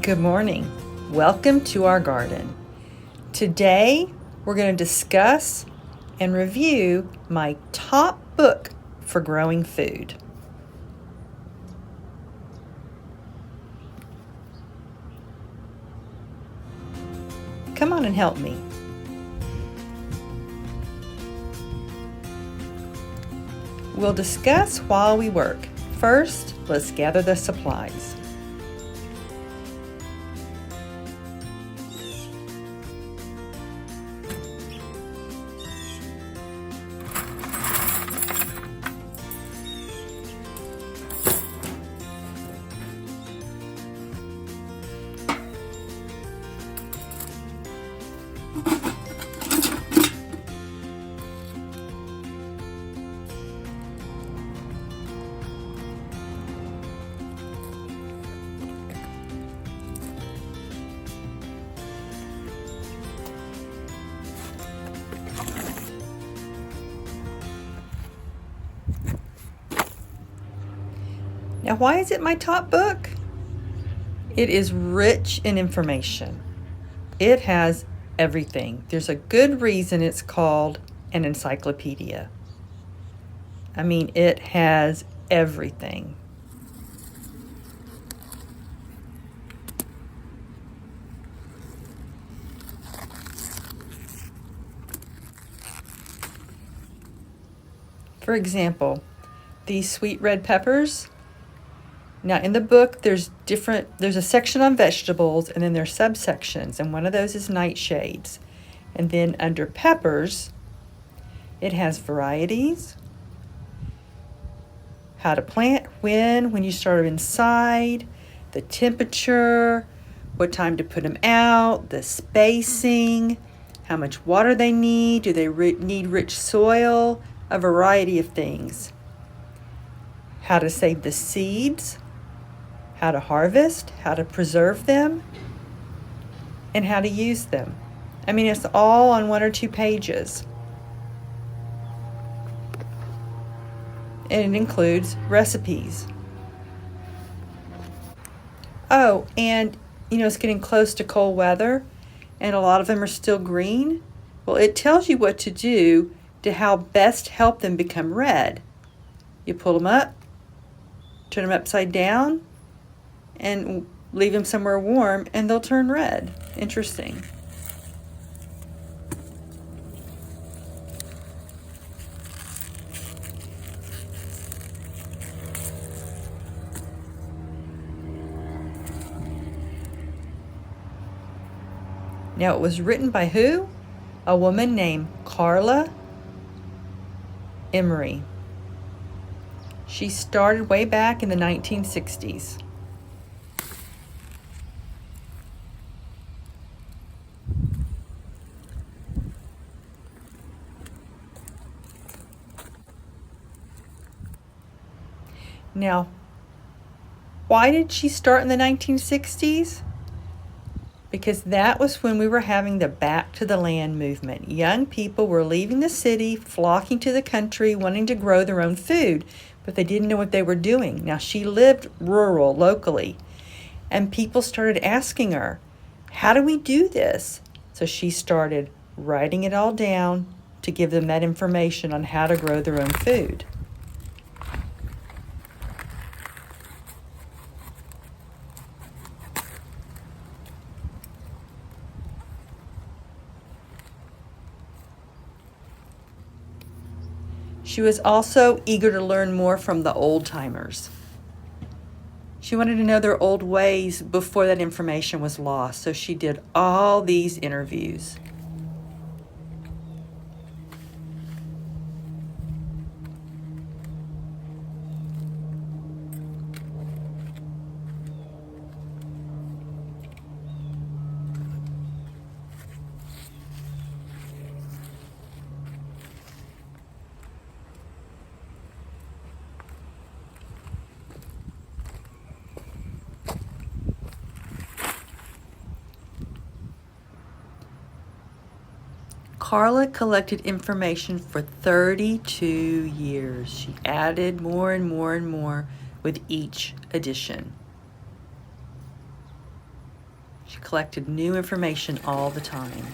Good morning. Welcome to our garden. Today we're going to discuss and review my top book for growing food. Come on and help me. We'll discuss while we work. First, let's gather the supplies. Now, why is it my top book? It is rich in information. It has everything. There's a good reason it's called an encyclopedia. I mean, it has everything. For example, these sweet red peppers. Now in the book, there's a section on vegetables and then there's subsections, and one of those is nightshades. And then under peppers, it has varieties, how to plant, when you start them inside, the temperature, what time to put them out, the spacing, how much water they need, do they need rich soil, a variety of things. How to save the seeds, how to harvest, how to preserve them, and how to use them. I mean, it's all on 1 or 2 pages. And it includes recipes. Oh, and it's getting close to cold weather, and a lot of them are still green. Well, it tells you what to do to how best help them become red. You pull them up, turn them upside down, and leave them somewhere warm, and they'll turn red. Interesting. Now, it was written by who? A woman named Carla Emery. She started way back in the 1960s. Now, why did she start in the 1960s? Because that was when we were having the Back to the Land movement. Young people were leaving the city, flocking to the country, wanting to grow their own food, but they didn't know what they were doing. Now, she lived rural, locally, and people started asking her, how do we do this? So she started writing it all down to give them that information on how to grow their own food. She was also eager to learn more from the old-timers. She wanted to know their old ways before that information was lost, so she did all these interviews. Carla collected information for 32 years. She added more and more and more with each edition. She collected new information all the time.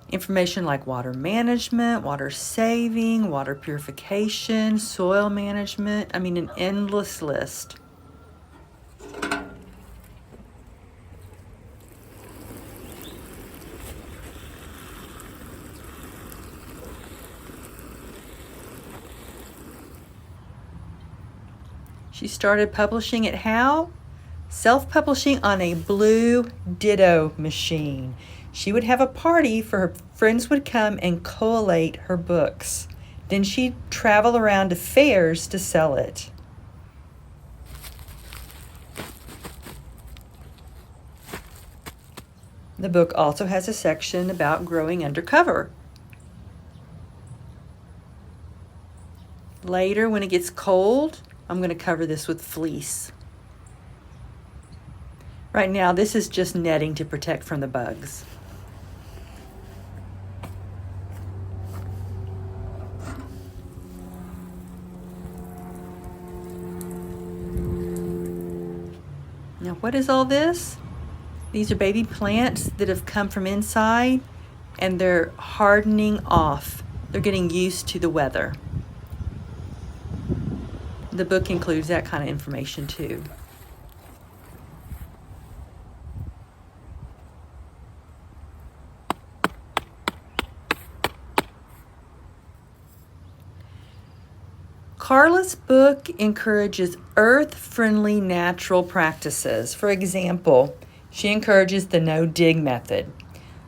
Information like water management, water saving, water purification, soil management. I mean, an endless list. She started publishing it how? Self-publishing on a blue Ditto machine. She would have a party for her friends would come and collate her books. Then she'd travel around to fairs to sell it. The book also has a section about growing undercover. Later, when it gets cold, I'm going to cover this with fleece. Right now, this is just netting to protect from the bugs. Now, what is all this? These are baby plants that have come from inside and they're hardening off. They're getting used to the weather. The book includes that kind of information too. Carla's book encourages earth-friendly natural practices. For example, she encourages the no-dig method.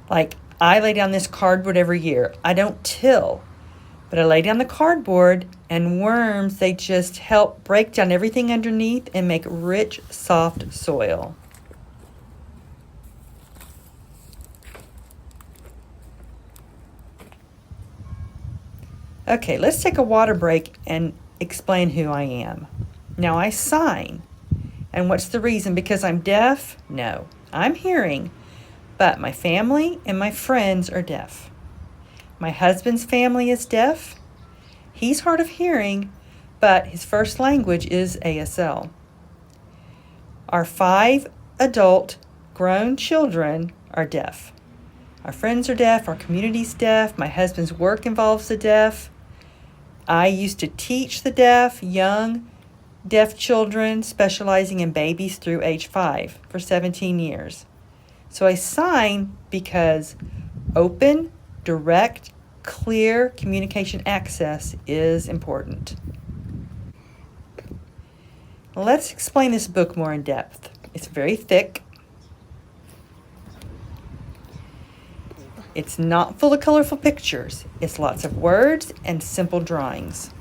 Like, I lay down this cardboard every year. I don't till, but I lay down the cardboard and worms, they just help break down everything underneath and make rich, soft soil. Okay, let's take a water break and explain who I am. Now, I sign. And what's the reason? Because I'm deaf? No, I'm hearing. But my family and my friends are deaf. My husband's family is deaf. He's hard of hearing, but his first language is ASL. Our 5 adult grown children are deaf. Our friends are deaf, our community's deaf, my husband's work involves the deaf. I used to teach the deaf, young deaf children, specializing in babies through age 5 for 17 years. So I sign because open, direct, clear communication access is important. Let's explain this book more in depth. It's very thick. It's not full of colorful pictures. It's lots of words and simple drawings.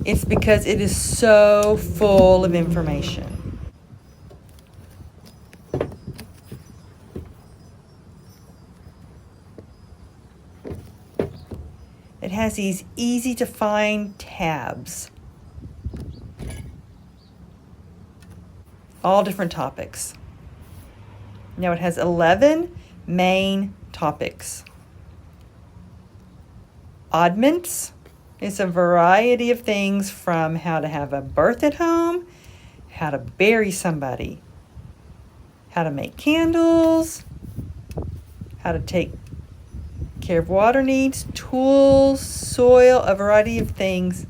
It's because it is so full of information. It has these easy to find tabs. All different topics. Now it has 11 main topics. Oddments is a variety of things from how to have a birth at home, how to bury somebody, how to make candles, how to take care of water needs, tools, soil, a variety of things,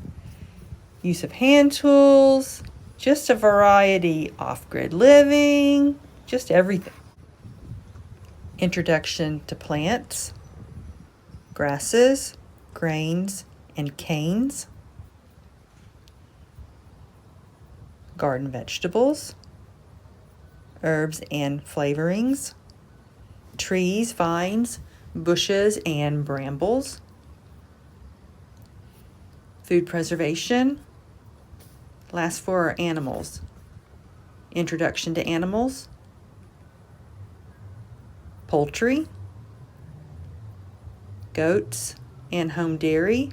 use of hand tools, just a variety, off-grid living, just everything. Introduction to plants, grasses, grains, and canes. Garden vegetables, herbs and flavorings, trees, vines, bushes, and brambles. Food preservation. Last 4 are animals. Introduction to animals, poultry, goats, and home dairy,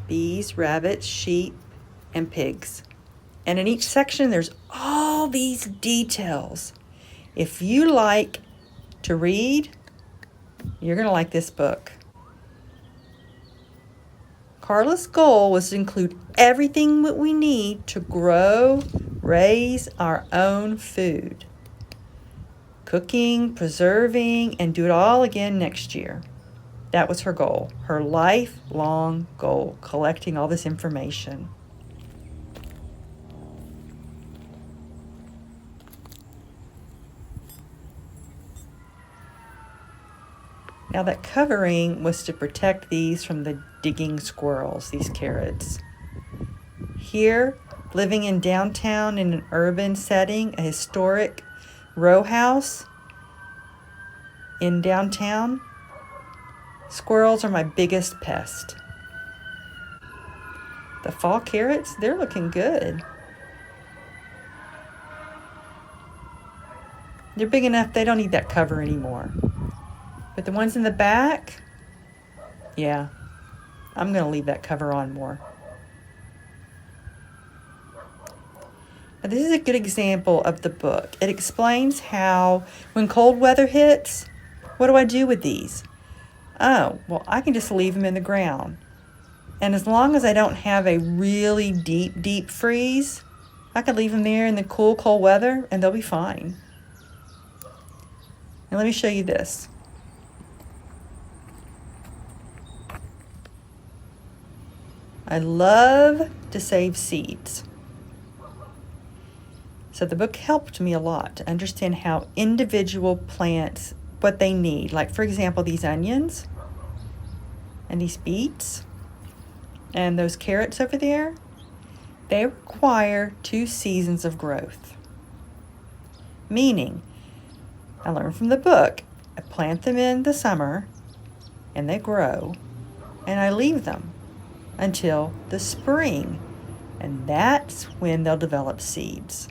bees, rabbits, sheep, and pigs. And in each section, there's all these details. If you like to read, you're going to like this book. Carla's goal was to include everything that we need to grow, raise our own food. Cooking, preserving, and do it all again next year. That was her goal, her lifelong goal, collecting all this information. Now that covering was to protect these from the digging squirrels, these carrots. Here, living in downtown in an urban setting, a historic rowhouse in downtown, squirrels are my biggest pest. The fall carrots, they're looking good. They're big enough they don't need that cover anymore. But the ones in the back, yeah, I'm going to leave that cover on more. Now, this is a good example of the book. It explains how when cold weather hits, what do I do with these? Oh, well, I can just leave them in the ground. And as long as I don't have a really deep, deep freeze, I can leave them there in the cool, cold weather and they'll be fine. Now let me show you this. I love to save seeds. So the book helped me a lot to understand how individual plants, what they need. Like, for example, these onions and these beets and those carrots over there, they require 2 seasons of growth. Meaning, I learned from the book, I plant them in the summer and they grow and I leave them until the spring, and that's when they'll develop seeds.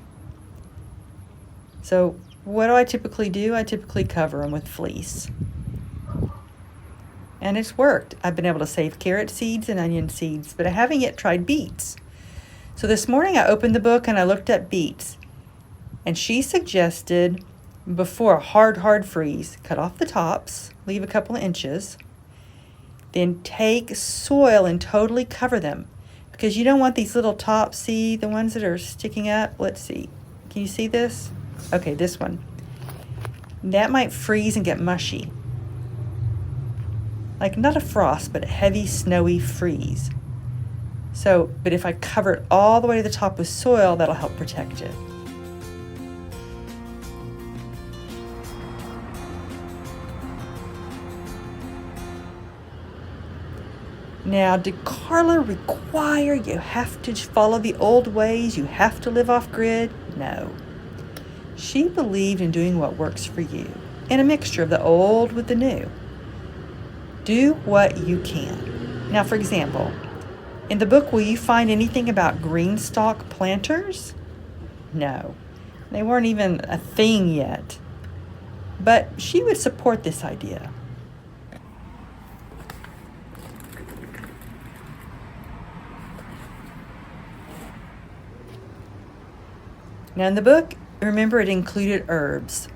So what do I typically do? I typically cover them with fleece. And it's worked. I've been able to save carrot seeds and onion seeds, but I haven't yet tried beets. So this morning I opened the book and I looked at beets, and she suggested before a hard freeze, cut off the tops, leave a couple of inches, then take soil and totally cover them, because you don't want these little tops, see the ones that are sticking up? Let's see. Can you see this? Okay, this one. That might freeze and get mushy. Like not a frost, but a heavy, snowy freeze. So, but if I cover it all the way to the top with soil, that'll help protect it. Now, did Carla require you have to follow the old ways, you have to live off grid? No. She believed in doing what works for you, in a mixture of the old with the new. Do what you can. Now, for example, in the book, will you find anything about green stalk planters? No. They weren't even a thing yet. But she would support this idea. Now in the book, remember it included herbs.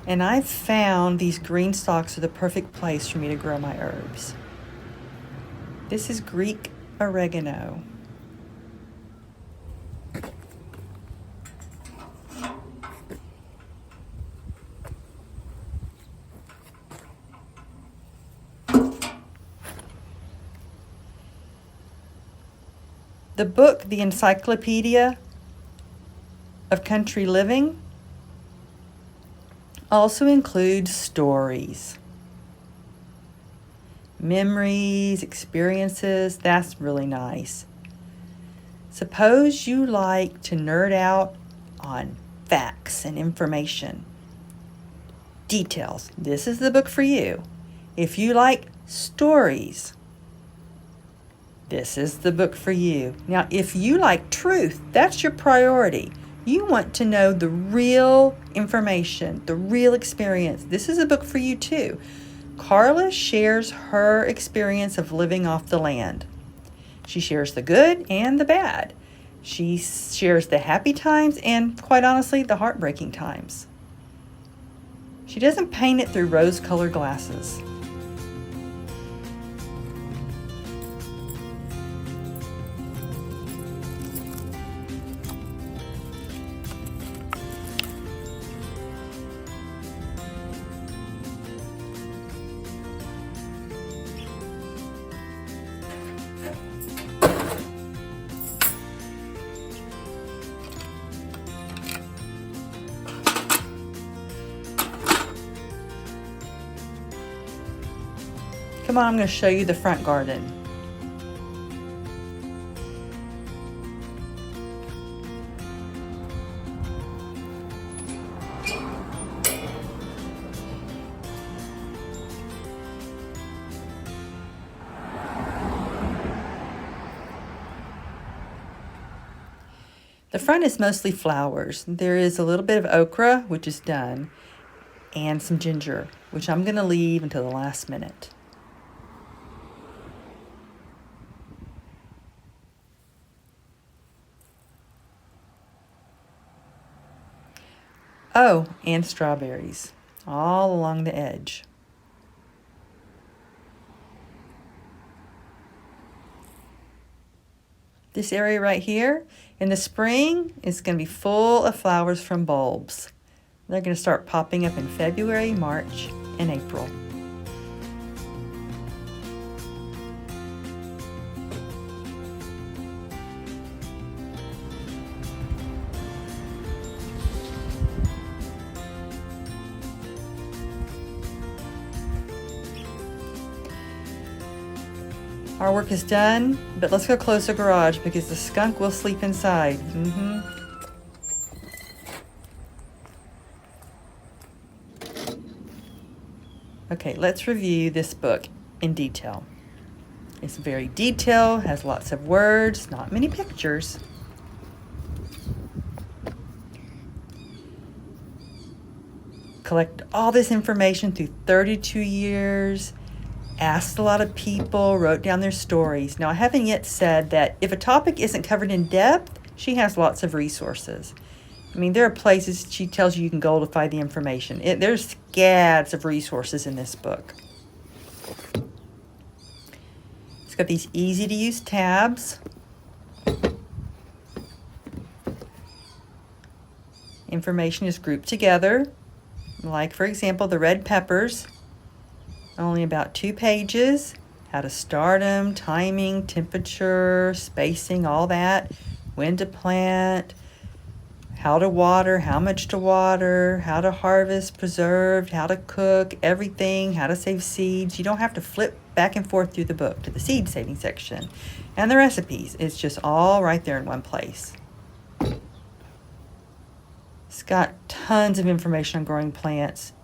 And I found these green stalks are the perfect place for me to grow my herbs. This is Greek oregano. The book, the Encyclopedia of Country Living, also includes stories, memories, experiences. That's really nice. Suppose you like to nerd out on facts and information, details. This is the book for you. If you like stories, this is the book for you. Now, if you like truth, that's your priority. You want to know the real information, the real experience. This is a book for you too. Carla shares her experience of living off the land. She shares the good and the bad. She shares the happy times and, quite honestly, the heartbreaking times. She doesn't paint it through rose-colored glasses. Come on, I'm going to show you the front garden. The front is mostly flowers. There is a little bit of okra, which is done, and some ginger, which I'm going to leave until the last minute. Oh, and strawberries all along the edge. This area right here in the spring is going to be full of flowers from bulbs. They're going to start popping up in February, March, and April. Our work is done, but let's go close the garage because the skunk will sleep inside. Okay, let's review this book in detail. It's very detailed, has lots of words, not many pictures. Collect all this information through 32 years. Asked a lot of people, wrote down their stories. Now, I haven't yet said that if a topic isn't covered in depth, she has lots of resources. I mean, there are places she tells you can go to find the information. There's scads of resources in this book. It's got these easy-to-use tabs. Information is grouped together. Like, for example, the red peppers. Only about 2 pages, how to start them, timing, temperature, spacing, all that, when to plant, how to water, how much to water, how to harvest, preserve, how to cook, everything, how to save seeds. You don't have to flip back and forth through the book to the seed saving section. And the recipes, it's just all right there in one place. It's got tons of information on growing plants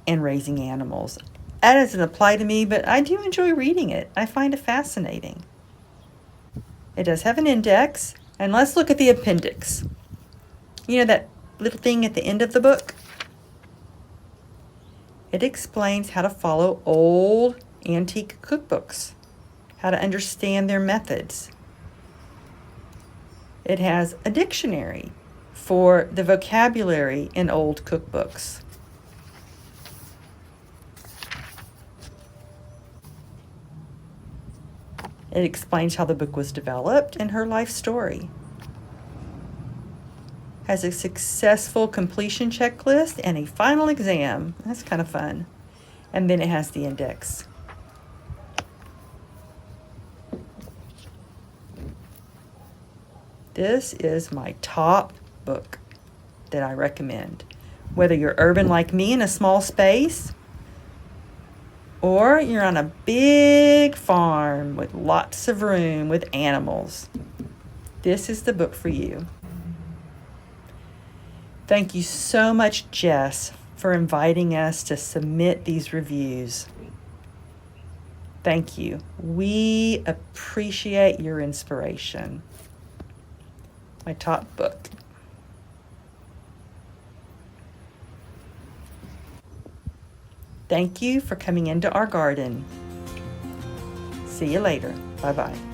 and raising animals. That doesn't apply to me, but I do enjoy reading it. I find it fascinating. It does have an index, and let's look at the appendix. You know that little thing at the end of the book? It explains how to follow old antique cookbooks, how to understand their methods. It has a dictionary for the vocabulary in old cookbooks. It explains how the book was developed and her life story. Has a successful completion checklist and a final exam. That's kind of fun. And then it has the index. This is my top book that I recommend. Whether you're urban like me in a small space, or you're on a big farm with lots of room with animals, this is the book for you. Thank you so much, Jess, for inviting us to submit these reviews. Thank you. We appreciate your inspiration. My top book. Thank you for coming into our garden. See you later. Bye-bye.